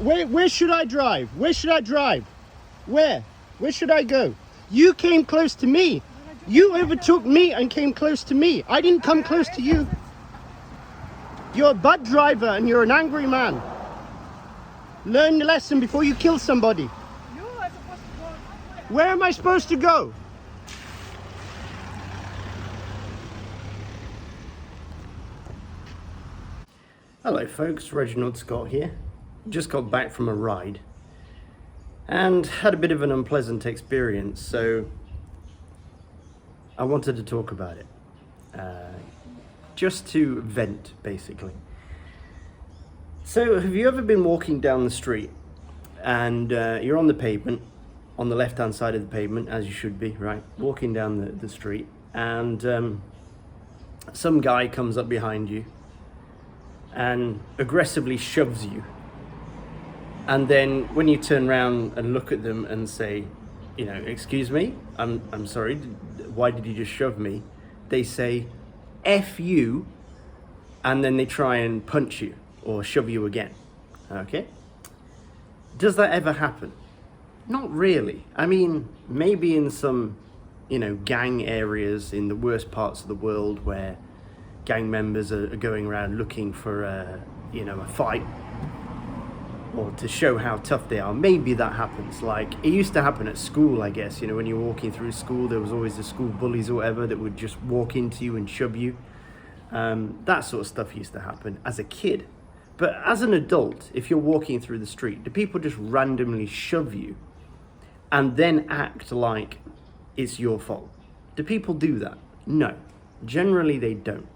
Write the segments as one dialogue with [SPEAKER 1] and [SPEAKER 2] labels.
[SPEAKER 1] Where should I drive? Where should I drive? Where should I go? You came close to me. You overtook me and came close to me. I didn't come close to you. You're a bad driver and you're an angry man. Learn the lesson before you kill somebody.
[SPEAKER 2] You are supposed to go.
[SPEAKER 1] Where am I supposed to go? Hello folks, Reginald Scott here. Just got back from a ride and had a bit of an unpleasant experience, so I wanted to talk about it. Just to vent, basically. So have you ever been walking down the street and you're on the pavement, on the left hand side of the pavement, as you should be, right? Walking down the street, and some guy comes up behind you and aggressively shoves you, and then when you turn around and look at them and say, you know, excuse me, I'm sorry, why did you just shove me? They say F you, and then they try and punch you or shove you again. Okay, does that ever happen? Not really. I mean, maybe in some, you know, gang areas in the worst parts of the world where gang members are going around looking for a fight or to show how tough they are. Maybe that happens. Like, it used to happen at school, I guess. You know, when you're walking through school, there was always the school bullies or whatever that would just walk into you and shove you. That sort of stuff used to happen as a kid. But as an adult, if you're walking through the street, do people just randomly shove you and then act like it's your fault? Do people do that? No. Generally, they don't.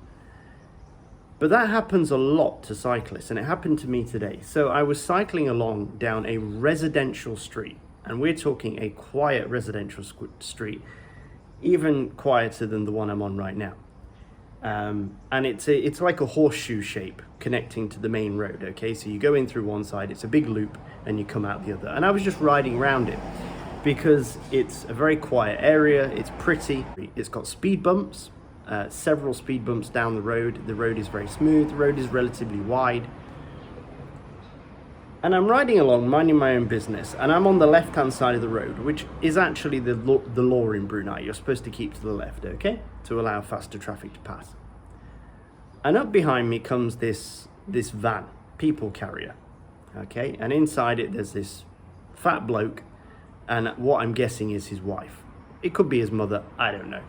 [SPEAKER 1] But that happens a lot to cyclists, and it happened to me today. So I was cycling along down a residential street, and we're talking a quiet residential street, even quieter than the one I'm on right now. And it's like a horseshoe shape connecting to the main road, okay? So you go in through one side, it's a big loop, and you come out the other. And I was just riding around it because it's a very quiet area, it's pretty, it's got speed bumps. Several speed bumps down the road. The road is very smooth, the road is relatively wide. And I'm riding along, minding my own business, and I'm on the left-hand side of the road, which is actually the law in Brunei. You're supposed to keep to the left, okay? To allow faster traffic to pass. And up behind me comes this van, people carrier, okay? And inside it, there's this fat bloke, and what I'm guessing is his wife. It could be his mother, I don't know.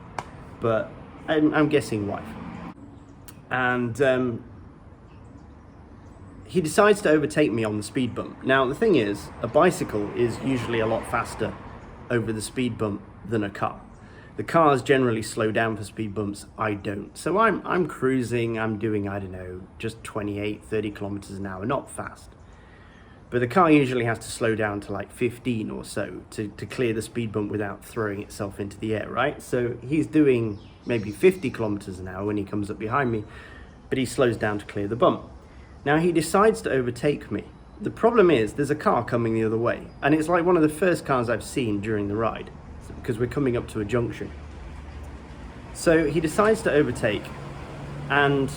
[SPEAKER 1] But I'm guessing wife. And he decides to overtake me on the speed bump. Now, the thing is, a bicycle is usually a lot faster over the speed bump than a car. The cars generally slow down for speed bumps, I don't. So I'm cruising, I'm doing, I don't know, just 28, 30 kilometers an hour, not fast. But the car usually has to slow down to like 15 or so to clear the speed bump without throwing itself into the air, right? So he's doing maybe 50 kilometers an hour when he comes up behind me, but he slows down to clear the bump. Now he decides to overtake me. The problem is there's a car coming the other way, and it's like one of the first cars I've seen during the ride because we're coming up to a junction. So he decides to overtake, and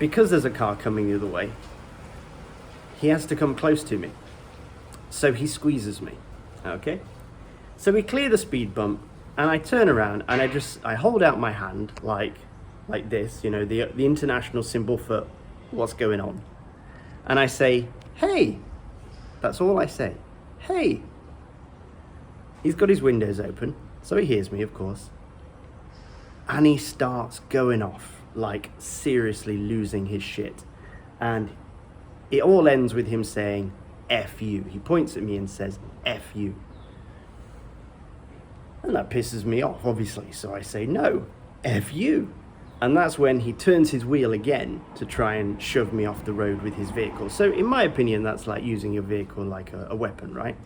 [SPEAKER 1] because there's a car coming the other way, he has to come close to me. So he squeezes me, okay? So we clear the speed bump, and I turn around and I hold out my hand like this, you know, the international symbol for what's going on. And I say, hey. That's all I say. Hey. He's got his windows open, so he hears me, of course. And he starts going off, like seriously losing his shit. And it all ends with him saying, F you. He points at me and says, F you. And that pisses me off, obviously. So I say, no, F you. And that's when he turns his wheel again to try and shove me off the road with his vehicle. So in my opinion, that's like using your vehicle like a weapon, right?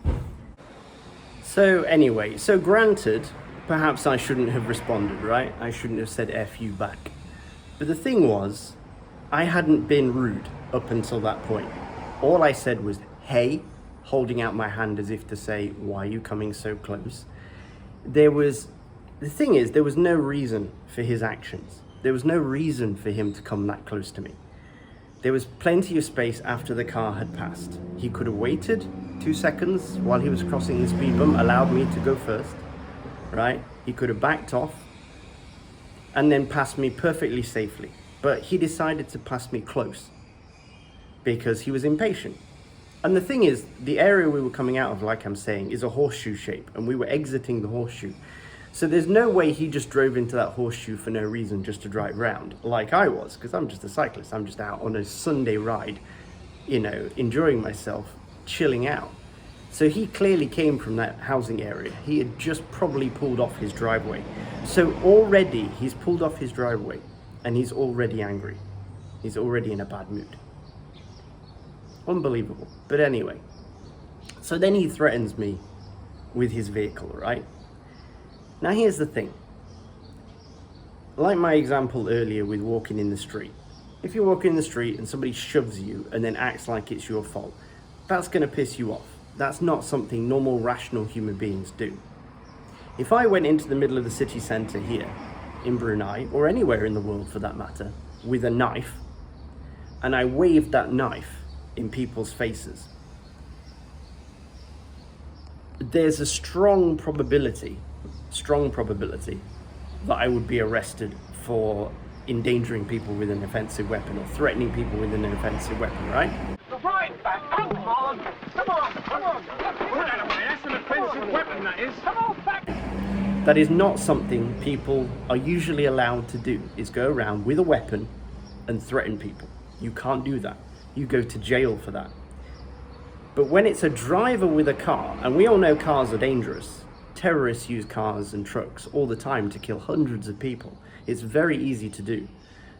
[SPEAKER 1] So anyway, so granted, perhaps I shouldn't have responded, right? I shouldn't have said F you back. But the thing was, I hadn't been rude up until that point. All I said was, hey, holding out my hand as if to say, why are you coming so close? The thing is, there was no reason for his actions. There was no reason for him to come that close to me. There was plenty of space after the car had passed. He could have waited 2 seconds while he was crossing the speed bump, allowed me to go first, right? He could have backed off and then passed me perfectly safely. But he decided to pass me close because he was impatient. And the thing is, the area we were coming out of, like I'm saying, is a horseshoe shape, and we were exiting the horseshoe. So there's no way he just drove into that horseshoe for no reason, just to drive round, like I was, because I'm just a cyclist. I'm just out on a Sunday ride, you know, enjoying myself, chilling out. So he clearly came from that housing area. He had just probably pulled off his driveway. So already he's pulled off his driveway and he's already angry. He's already in a bad mood. Unbelievable. But anyway, so then he threatens me with his vehicle, right? Now here's the thing. Like my example earlier with walking in the street. If you're walking in the street and somebody shoves you and then acts like it's your fault, that's going to piss you off. That's not something normal, rational human beings do. If I went into the middle of the city centre here in Brunei, or anywhere in the world for that matter, with a knife, and I waved that knife in people's faces, there's a strong probability that I would be arrested for endangering people with an offensive weapon or threatening people with an offensive weapon, right?
[SPEAKER 2] Right back. Come on. Come on. Come on. That's an offensive weapon, that is. Come on, back.
[SPEAKER 1] That is not something people are usually allowed to do, is go around with a weapon and threaten people. You can't do that. You go to jail for that. But when it's a driver with a car, and we all know cars are dangerous, terrorists use cars and trucks all the time to kill hundreds of people. It's very easy to do.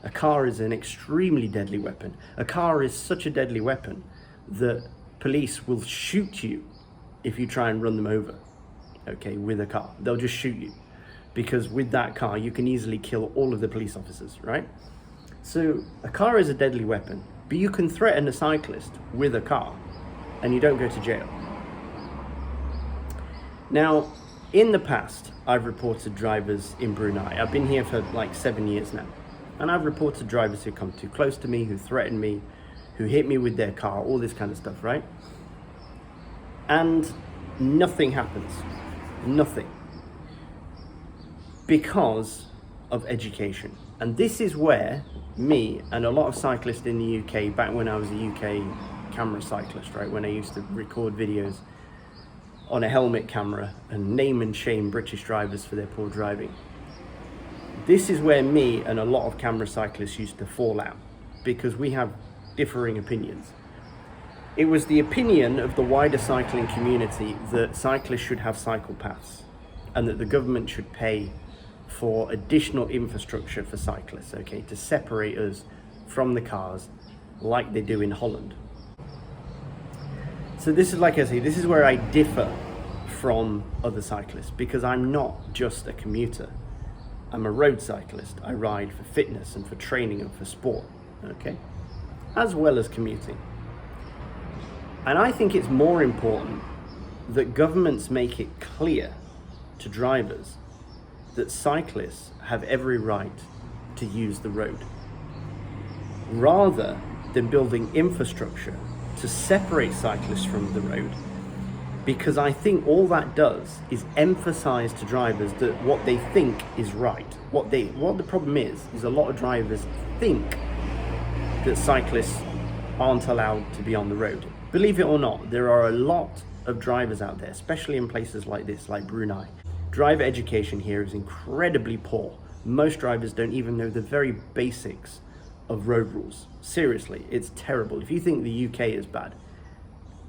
[SPEAKER 1] A car is an extremely deadly weapon. A car is such a deadly weapon that police will shoot you if you try and run them over, okay, with a car. They'll just shoot you because with that car, you can easily kill all of the police officers, right? So a car is a deadly weapon, but you can threaten a cyclist with a car and you don't go to jail. Now, in the past, I've reported drivers in Brunei. I've been here for like 7 years now. And I've reported drivers who come too close to me, who threaten me, who hit me with their car, all this kind of stuff, right? And nothing happens. Nothing. Because of education. And this is where me and a lot of cyclists in the UK, back when I was a UK camera cyclist, right? When I used to record videos on a helmet camera and name and shame British drivers for their poor driving. This is where me and a lot of camera cyclists used to fall out because we have differing opinions. It was the opinion of the wider cycling community that cyclists should have cycle paths and that the government should pay for additional infrastructure for cyclists, okay, to separate us from the cars like they do in Holland. So this is, like I say, this is where I differ from other cyclists because I'm not just a commuter. I'm a road cyclist. I ride for fitness and for training and for sport, okay? As well as commuting. And I think it's more important that governments make it clear to drivers that cyclists have every right to use the road, rather than building infrastructure to separate cyclists from the road. Because I think all that does is emphasize to drivers that what they think is right. What the problem is a lot of drivers think that cyclists aren't allowed to be on the road. Believe it or not, there are a lot of drivers out there, especially in places like this, like Brunei. Driver education here is incredibly poor. Most drivers don't even know the very basics of road rules. Seriously, it's terrible. If you think the UK is bad,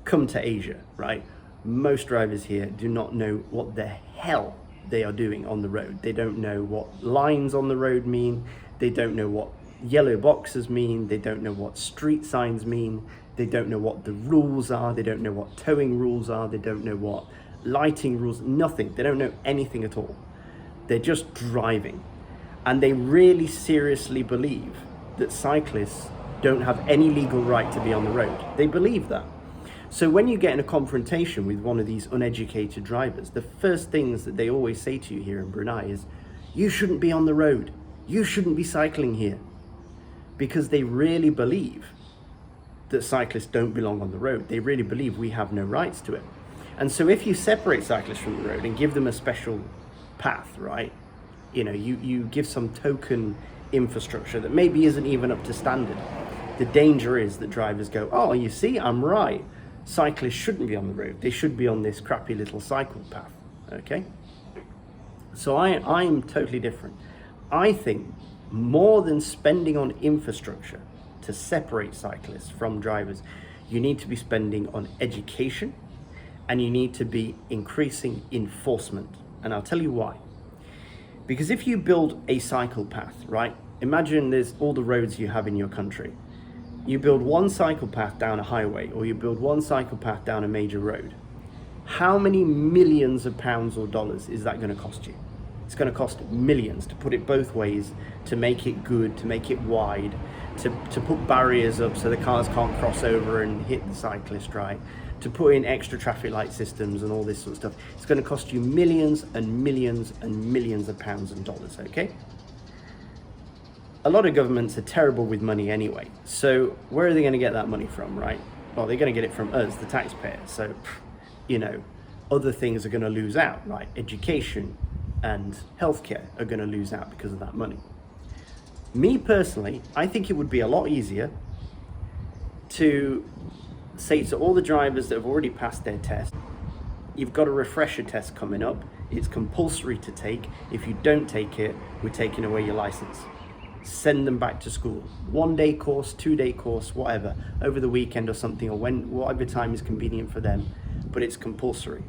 [SPEAKER 1] come to Asia, right? Most drivers here do not know what the hell they are doing on the road. They don't know what lines on the road mean. They don't know what yellow boxes mean. They don't know what street signs mean. They don't know what the rules are. They don't know what towing rules are. They don't know what lighting rules, nothing. They don't know anything at all. They're just driving. And they really seriously believe that cyclists don't have any legal right to be on the road. They believe that. So when you get in a confrontation with one of these uneducated drivers, the first things that they always say to you here in Brunei is, you shouldn't be on the road. You shouldn't be cycling here. Because they really believe that cyclists don't belong on the road. They really believe we have no rights to it. And so if you separate cyclists from the road and give them a special path, right, you give some token infrastructure that maybe isn't even up to standard, the danger is that drivers go, oh, you see, I'm right. Cyclists shouldn't be on the road. They should be on this crappy little cycle path, okay? So I'm totally different. I think more than spending on infrastructure to separate cyclists from drivers, you need to be spending on education, and you need to be increasing enforcement. And I'll tell you why. Because if you build a cycle path, right? Imagine there's all the roads you have in your country. You build one cycle path down a highway, or you build one cycle path down a major road. How many millions of pounds or dollars is that going to cost you? It's going to cost millions to put it both ways, to make it good, to make it wide, to put barriers up so the cars can't cross over and hit the cyclist, right? To put in extra traffic light systems and all this sort of stuff. It's going to cost you millions and millions and millions of pounds and dollars, okay? A lot of governments are terrible with money anyway. So where are they going to get that money from, right? Well, they're going to get it from us, the taxpayers. So, other things are going to lose out, right? Education and healthcare are going to lose out because of that money. Me personally, I think it would be a lot easier to say to all the drivers that have already passed their test, you've got a refresher test coming up. It's compulsory to take. If you don't take it, we're taking away your license. Send them back to school. 1 day course, 2 day course, whatever, over the weekend or something, or whatever time is convenient for them, but it's compulsory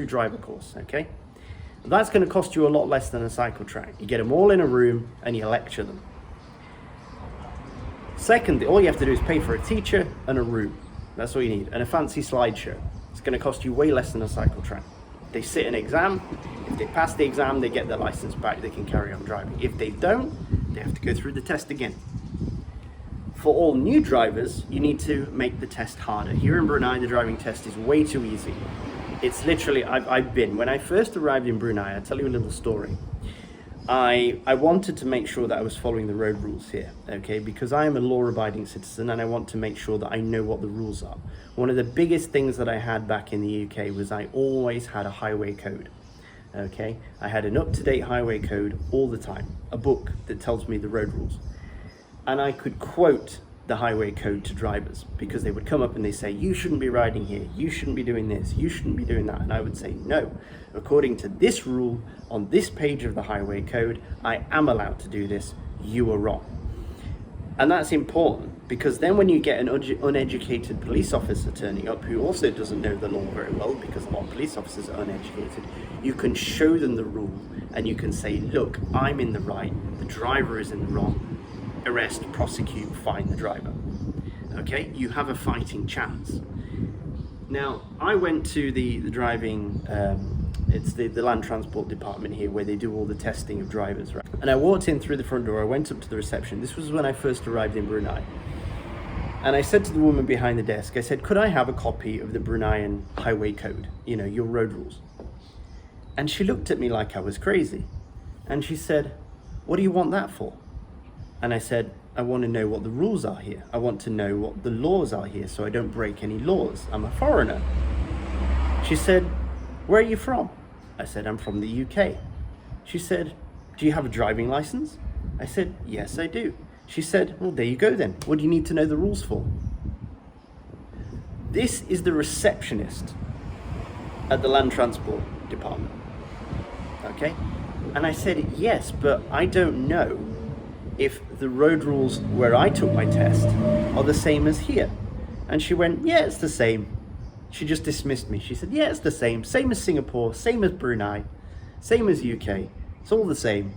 [SPEAKER 1] driver course, okay? That's going to cost you a lot less than a cycle track. You get them all in a room and you lecture them. Secondly, all you have to do is pay for a teacher and a room. That's all you need, and a fancy slideshow. It's going to cost you way less than a cycle track. They sit an exam. If they pass the exam, they get their license back. They can carry on driving. If they don't, they have to go through the test again. For all new drivers, you need to make the test harder. Here in Brunei, the driving test is way too easy. It's literally, when I first arrived in Brunei, I'll tell you a little story. I wanted to make sure that I was following the road rules here, okay? Because I am a law-abiding citizen and I want to make sure that I know what the rules are. One of the biggest things that I had back in the UK was I always had a highway code, okay? I had an up-to-date highway code all the time, a book that tells me the road rules. And I could quote the highway code to drivers because they would come up and they say, you shouldn't be riding here, you shouldn't be doing this, you shouldn't be doing that. And I would say, no, according to this rule on this page of the highway code, I am allowed to do this, you are wrong. And that's important because then when you get an uneducated police officer turning up who also doesn't know the law very well, because a lot of police officers are uneducated, you can show them the rule and you can say, look, I'm in the right, the driver is in the wrong. Arrest, prosecute, fine the driver. Okay, you have a fighting chance. Now, I went to the driving, it's the land transport department here where they do all the testing of drivers, right? And I walked in through the front door, I went up to the reception. This was when I first arrived in Brunei. And I said to the woman behind the desk, I said, could I have a copy of the Bruneian highway code, your road rules? And she looked at me like I was crazy. And she said, what do you want that for? And I said, I want to know what the rules are here. I want to know what the laws are here so I don't break any laws. I'm a foreigner. She said, where are you from? I said, I'm from the UK. She said, do you have a driving license? I said, yes, I do. She said, well, there you go then. What do you need to know the rules for? This is the receptionist at the land transport department. Okay? And I said, yes, but I don't know if the road rules where I took my test are the same as here. And she went, yeah, it's the same. She just dismissed me. She said, yeah, it's the same. Same as Singapore, same as Brunei, same as UK. It's all the same.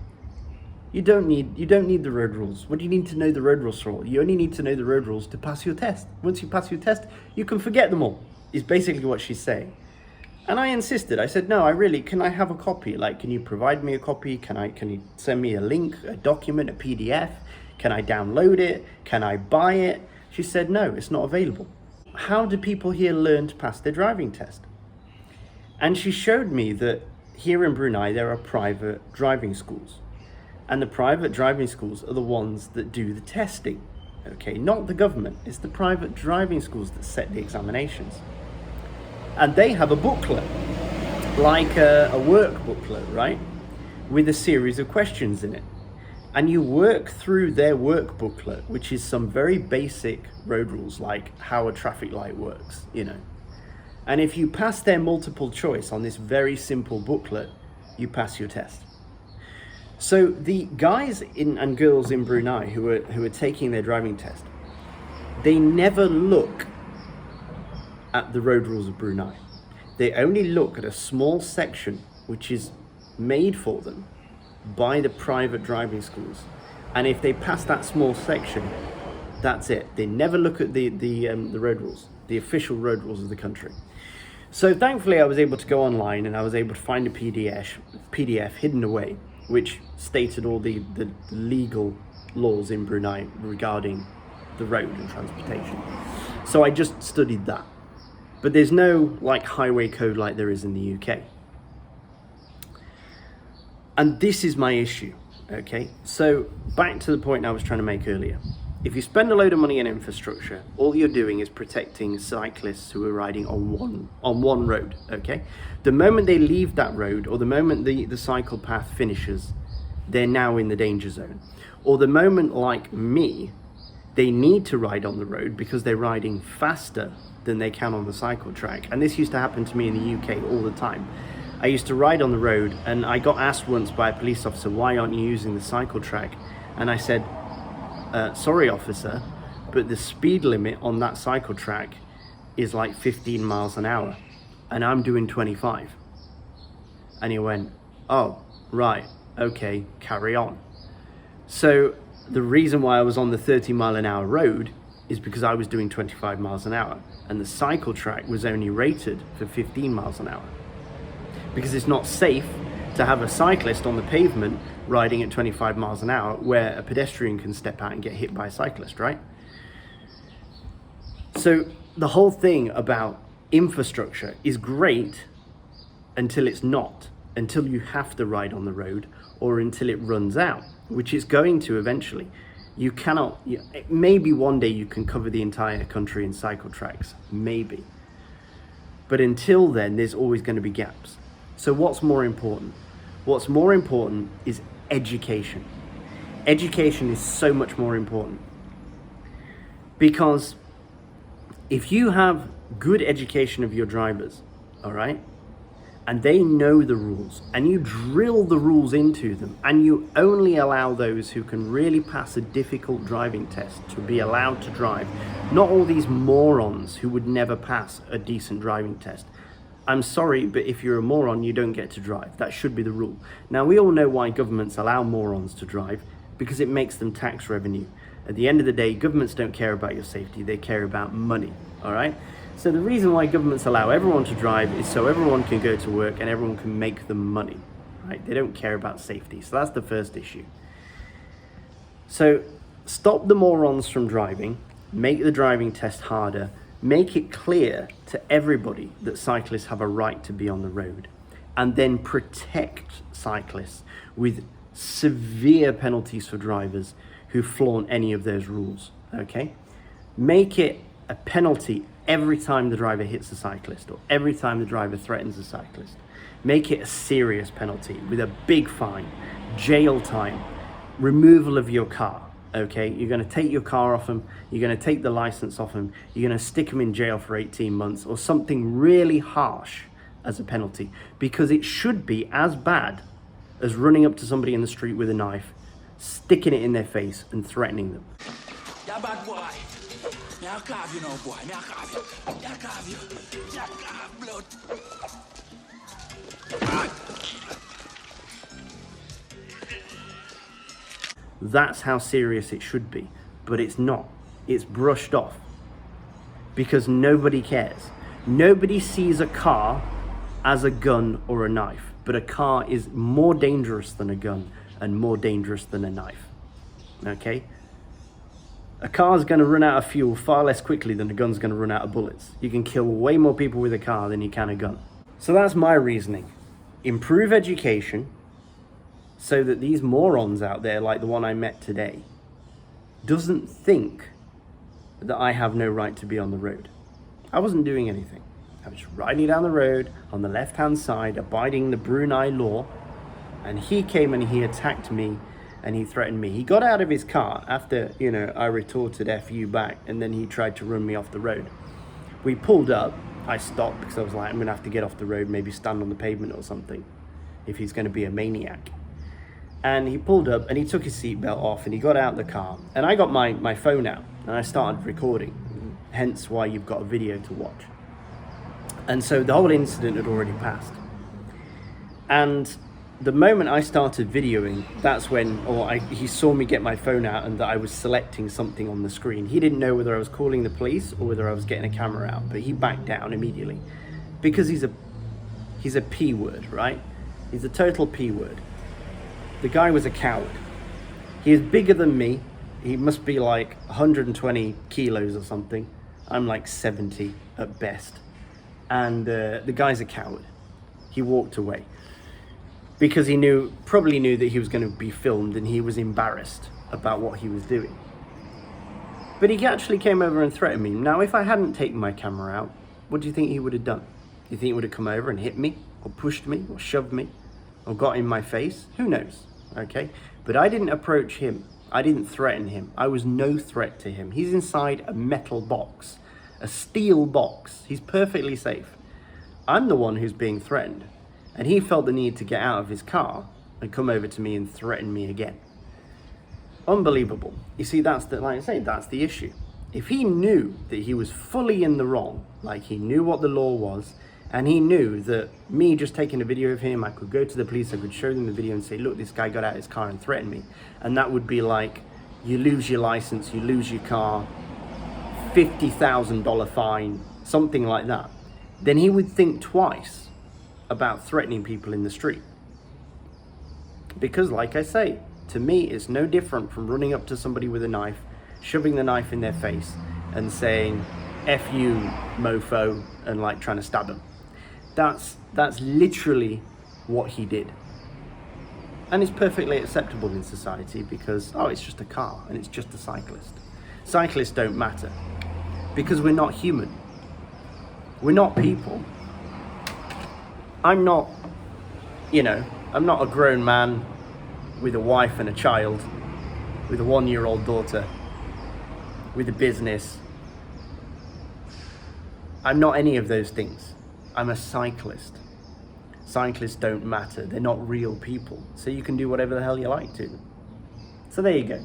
[SPEAKER 1] You don't need the road rules. What do you need to know the road rules for? You only need to know the road rules to pass your test. Once you pass your test, you can forget them all, is basically what she's saying. And I insisted. I said, no, can I have a copy? Like, can you provide me a copy? Can you send me a link, a document, a PDF? Can I download it? Can I buy it? She said, no, it's not available. How do people here learn to pass their driving test? And she showed me that here in Brunei, there are private driving schools. And the private driving schools are the ones that do the testing. okay? Not the government. It's the private driving schools that set the examinations. And they have a booklet, like a work booklet, right? With a series of questions in it. And you work through their work booklet, which is some very basic road rules, like how a traffic light works, you know. And if you pass their multiple choice on this very simple booklet, you pass your test. So the guys and girls in Brunei who are taking their driving test, they never look at the road rules of Brunei. They only look at a small section which is made for them by the private driving schools. And if they pass that small section, that's it. They never look at the road rules, the official road rules of the country. So thankfully I was able to go online and I was able to find a PDF hidden away, which stated all the legal laws in Brunei regarding the road and transportation. So I just studied that. But there's no like highway code like there is in the UK. And this is my issue, okay? So back to the point I was trying to make earlier. If you spend a load of money on infrastructure, all you're doing is protecting cyclists who are riding on one road, okay? The moment they leave that road, or the moment the cycle path finishes, they're now in the danger zone. Or the moment, like me, they need to ride on the road because they're riding faster than they can on the cycle track. And this used to happen to me in the UK all the time. I used to ride on the road and I got asked once by a police officer, why aren't you using the cycle track? And I said, sorry officer, but the speed limit on that cycle track is like 15 miles an hour and I'm doing 25. And he went, oh, right, okay, carry on. So the reason why I was on the 30-mile-an-hour road is because I was doing 25 miles an hour and the cycle track was only rated for 15 miles an hour. Because it's not safe to have a cyclist on the pavement riding at 25 miles an hour where a pedestrian can step out and get hit by a cyclist, right? So the whole thing about infrastructure is great until it's not, until you have to ride on the road or until it runs out, which it's going to eventually. You cannot, maybe one day you can cover the entire country in cycle tracks, maybe. But until then, there's always going to be gaps. So what's more important? What's more important is education. Education is so much more important. Because if you have good education of your drivers, all right, and they know the rules, and you drill the rules into them, and you only allow those who can really pass a difficult driving test to be allowed to drive, not all these morons who would never pass a decent driving test. I'm sorry, but if you're a moron, you don't get to drive. That should be the rule. Now, we all know why governments allow morons to drive, because it makes them tax revenue. At the end of the day, governments don't care about your safety, they care about money, all right? So the reason why governments allow everyone to drive is so everyone can go to work and everyone can make them money, right? They don't care about safety. So that's the first issue. So stop the morons from driving, make the driving test harder, make it clear to everybody that cyclists have a right to be on the road, and then protect cyclists with severe penalties for drivers who flaunt any of those rules, okay? Make it a penalty every time the driver hits a cyclist or every time the driver threatens a cyclist. Make it a serious penalty with a big fine, jail time, removal of your car, okay? You're gonna take your car off them, you're gonna take the license off them, you're gonna stick them in jail for 18 months or something really harsh as a penalty, because it should be as bad as running up to somebody in the street with a knife, sticking it in their face and threatening them.
[SPEAKER 3] Yeah, bad boy. Me a carve you now, boy. Me a carve you. Me a carve you. Me a carve blood.
[SPEAKER 1] That's how serious it should be, but it's not. It's brushed off because nobody cares. Nobody sees a car as a gun or a knife, but a car is more dangerous than a gun and more dangerous than a knife, okay? A car's going to run out of fuel far less quickly than a gun's going to run out of bullets. You can kill way more people with a car than you can a gun. So that's my reasoning. Improve education so that these morons out there, like the one I met today, doesn't think that I have no right to be on the road. I wasn't doing anything. I was riding down the road on the left-hand side, abiding the Brunei law, and he came and he attacked me and he threatened me. He got out of his car after, I retorted F you back, and then he tried to run me off the road. We pulled up. I stopped because I was like, I'm going to have to get off the road, maybe stand on the pavement or something if he's going to be a maniac. And he pulled up and he took his seatbelt off and he got out of the car. And I got my phone out and I started recording, hence why you've got a video to watch. And so the whole incident had already passed. And the moment I started videoing, that's when, he saw me get my phone out and that I was selecting something on the screen. He didn't know whether I was calling the police or whether I was getting a camera out, but he backed down immediately because he's a P word, right? He's a total P word. The guy was a coward. He is bigger than me. He must be like 120 kilos or something. I'm like 70 at best. And the guy's a coward. He walked away because he probably knew that he was going to be filmed, and he was embarrassed about what he was doing. But he actually came over and threatened me. Now, if I hadn't taken my camera out, what do you think he would have done? Do you think he would have come over and hit me or pushed me or shoved me or got in my face? Who knows? Okay. But I didn't approach him. I didn't threaten him. I was no threat to him. He's inside a metal box, a steel box. He's perfectly safe. I'm the one who's being threatened. And he felt the need to get out of his car and come over to me and threaten me again. Unbelievable. You see, that's the issue. If he knew that he was fully in the wrong, like he knew what the law was, and he knew that me just taking a video of him, I could go to the police, I could show them the video and say, look, this guy got out of his car and threatened me. And that would be like, you lose your license, you lose your car, $50,000 fine, something like that. Then he would think twice about threatening people in the street. Because like I say, to me, it's no different from running up to somebody with a knife, shoving the knife in their face and saying, F you, mofo, and like trying to stab them. That's literally what he did. And it's perfectly acceptable in society because, it's just a car and it's just a cyclist. Cyclists don't matter because we're not human. We're not people. I'm not a grown man with a wife and a child, with a 1-year-old daughter, with a business. I'm not any of those things. I'm a cyclist. Cyclists don't matter. They're not real people. So you can do whatever the hell you like to them. So there you go.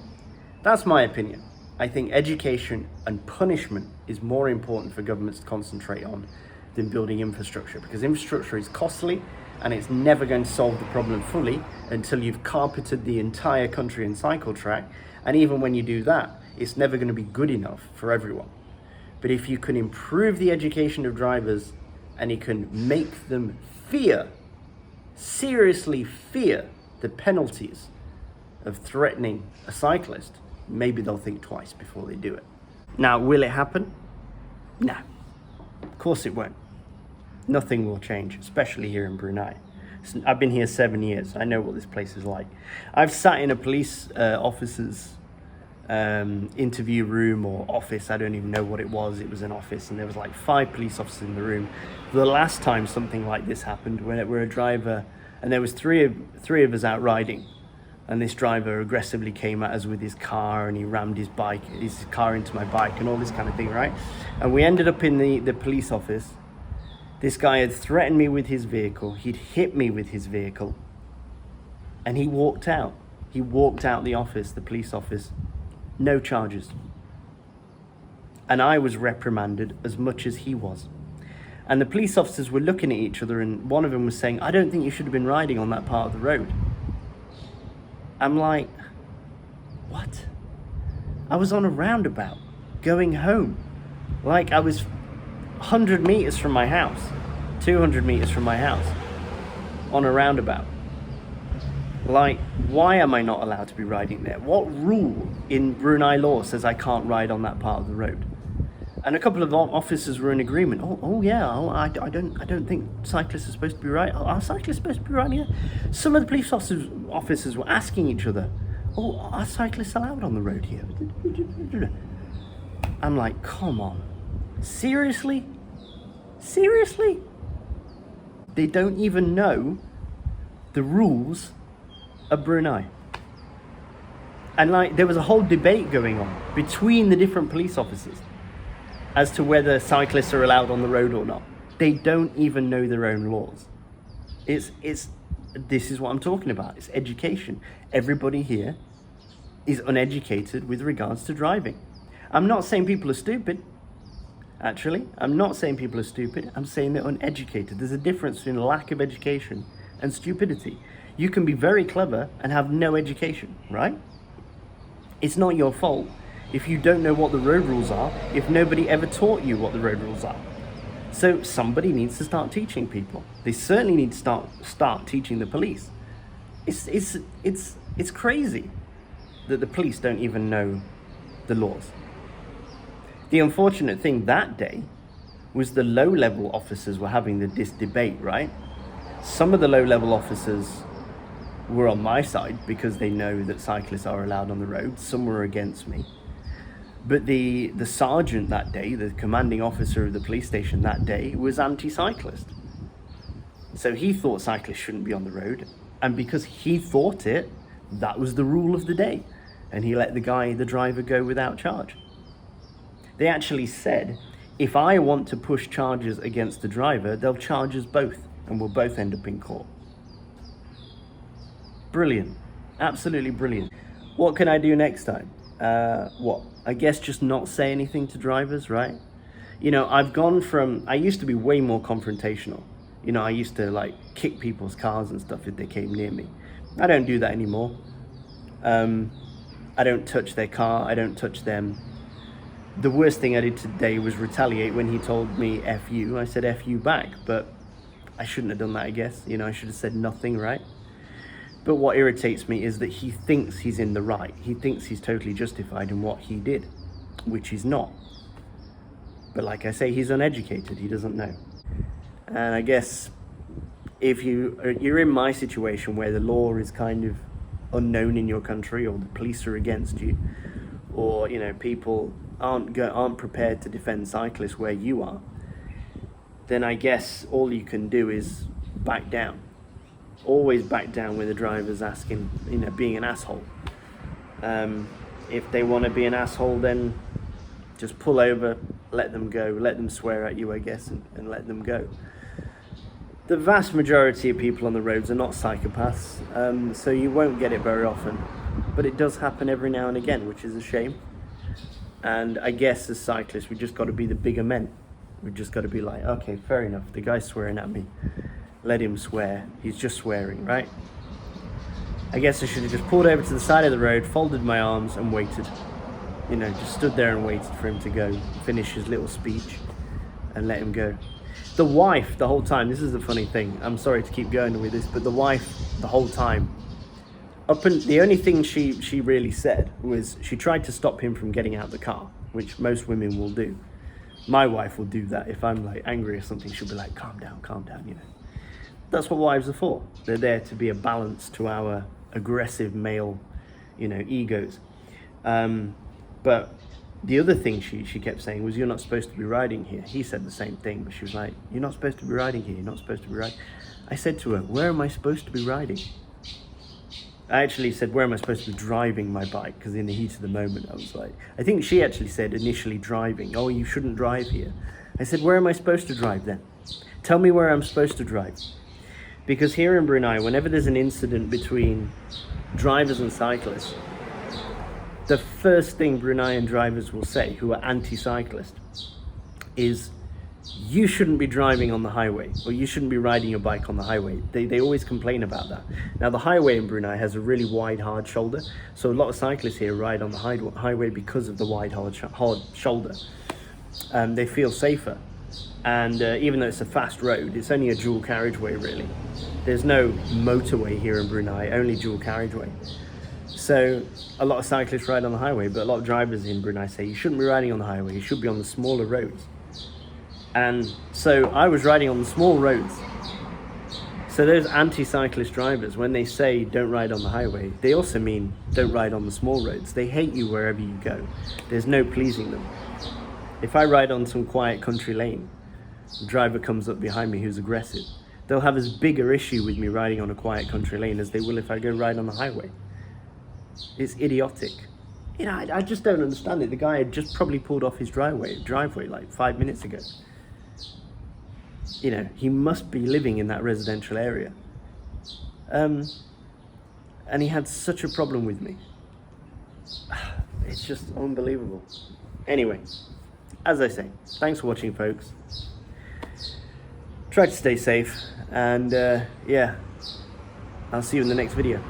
[SPEAKER 1] That's my opinion. I think education and punishment is more important for governments to concentrate on than building infrastructure, because infrastructure is costly and it's never going to solve the problem fully until you've carpeted the entire country in cycle track. And even when you do that, it's never going to be good enough for everyone. But if you can improve the education of drivers and you can make them seriously fear the penalties of threatening a cyclist, maybe they'll think twice before they do it. Now, will it happen? No, of course it won't. Nothing will change, especially here in Brunei. I've been here 7 years. I know what this place is like. I've sat in a police officer's interview room or office. I don't even know what it was. It was an office, and there was like 5 police officers in the room. The last time something like this happened, when we're a driver, and there was three of us out riding, and this driver aggressively came at us with his car, and he rammed his car into my bike and all this kind of thing, right? And we ended up in the police office. This guy had threatened me with his vehicle. He'd hit me with his vehicle. And he walked out. He walked out the office, the police office. No charges. And I was reprimanded as much as he was. And the police officers were looking at each other, and one of them was saying, I don't think you should have been riding on that part of the road. I'm like, what? I was on a roundabout going home. Like I was 100 meters from my house, 200 meters from my house, on a roundabout. Like, why am I not allowed to be riding there? What rule in Brunei law says I can't ride on that part of the road? And a couple of officers were in agreement. I don't think cyclists are supposed to be riding. Are cyclists supposed to be riding here? Some of the police officers were asking each other, are cyclists allowed on the road here? I'm like, come on, seriously? Seriously? They don't even know the rules of Brunei. And like, there was a whole debate going on between the different police officers as to whether cyclists are allowed on the road or not. They don't even know their own laws. This is what I'm talking about. It's education. Everybody here is uneducated with regards to driving. I'm not saying people are stupid. Actually, I'm not saying people are stupid. I'm saying they're uneducated. There's a difference between lack of education and stupidity. You can be very clever and have no education, right? It's not your fault if you don't know what the road rules are, if nobody ever taught you what the road rules are. So somebody needs to start teaching people. They certainly need to start teaching the police. It's crazy that the police don't even know the laws. The unfortunate thing that day was the low-level officers were having this debate, right? Some of the low-level officers were on my side because they know that cyclists are allowed on the road. Some were against me. But the sergeant that day, the commanding officer of the police station that day, was anti-cyclist. So he thought cyclists shouldn't be on the road. And because he thought it, that was the rule of the day. And he let the driver go without charge. They actually said, if I want to push charges against the driver, they'll charge us both and we'll both end up in court. Brilliant. Absolutely brilliant. What can I do next time? I guess just not say anything to drivers, right? You know, I used to be way more confrontational. You know, I used to like kick people's cars and stuff if they came near me. I don't do that anymore. I don't touch their car. I don't touch them. The worst thing I did today was retaliate when he told me F you. I said F you back, but I shouldn't have done that, I guess. You know, I should have said nothing, right? But what irritates me is that he thinks he's in the right. He thinks he's totally justified in what he did, which he's not. But like I say, he's uneducated. He doesn't know. And I guess if you're in my situation where the law is kind of unknown in your country, or the police are against you, or you know people aren't prepared to defend cyclists where you are, then I guess all you can do is back down. Always back down when the driver's asking, you know, being an asshole. If they want to be an asshole, then just pull over, let them go, let them swear at you, I guess, and let them go. The vast majority of people on the roads are not psychopaths, so you won't get it very often. But it does happen every now and again, which is a shame. And I guess as cyclists, we just got to be the bigger men. We've just got to be like, okay, fair enough, the guy's swearing at me. Let him swear. He's just swearing, right? I guess I should have just pulled over to the side of the road, folded my arms and waited. You know, just stood there and waited for him to go, finish his little speech and let him go. The wife, the whole time, this is the funny thing. I'm sorry to keep going with this, but the wife, the whole time, the only thing she really said was she tried to stop him from getting out of the car, which most women will do. My wife will do that. If I'm like angry or something, she'll be like, calm down, you know. That's what wives are for. They're there to be a balance to our aggressive male, you know, egos. But the other thing she kept saying was, you're not supposed to be riding here. He said the same thing, but she was like, you're not supposed to be riding here. You're not supposed to be riding. I said to her, where am I supposed to be riding? I actually said, where am I supposed to be driving my bike? Because in the heat of the moment, I was like, I think she actually said initially driving. Oh, you shouldn't drive here. I said, where am I supposed to drive then? Tell me where I'm supposed to drive. Because here in Brunei, whenever there's an incident between drivers and cyclists, the first thing Bruneian drivers will say, who are anti-cyclist, is you shouldn't be driving on the highway, or you shouldn't be riding your bike on the highway. They always complain about that. Now, the highway in Brunei has a really wide, hard shoulder, so a lot of cyclists here ride on the highway because of the wide, hard shoulder. They feel safer. And even though it's a fast road, it's only a dual carriageway, really. There's no motorway here in Brunei, only dual carriageway. So a lot of cyclists ride on the highway, but a lot of drivers in Brunei say you shouldn't be riding on the highway, you should be on the smaller roads. And so I was riding on the small roads, So those anti-cyclist drivers, when they say don't ride on the highway, they also mean don't ride on the small roads. They hate you wherever you go. There's no pleasing them. If I ride on some quiet country lane, the driver comes up behind me who's aggressive, they'll have as bigger issue with me riding on a quiet country lane as they will if I go ride on the highway. It's idiotic. You know, I just don't understand it. The guy had just probably pulled off his driveway like 5 minutes ago. You know, he must be living in that residential area. And he had such a problem with me. It's just unbelievable. Anyway, as I say, thanks for watching, folks. Try to stay safe, and yeah, I'll see you in the next video.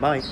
[SPEAKER 1] Bye.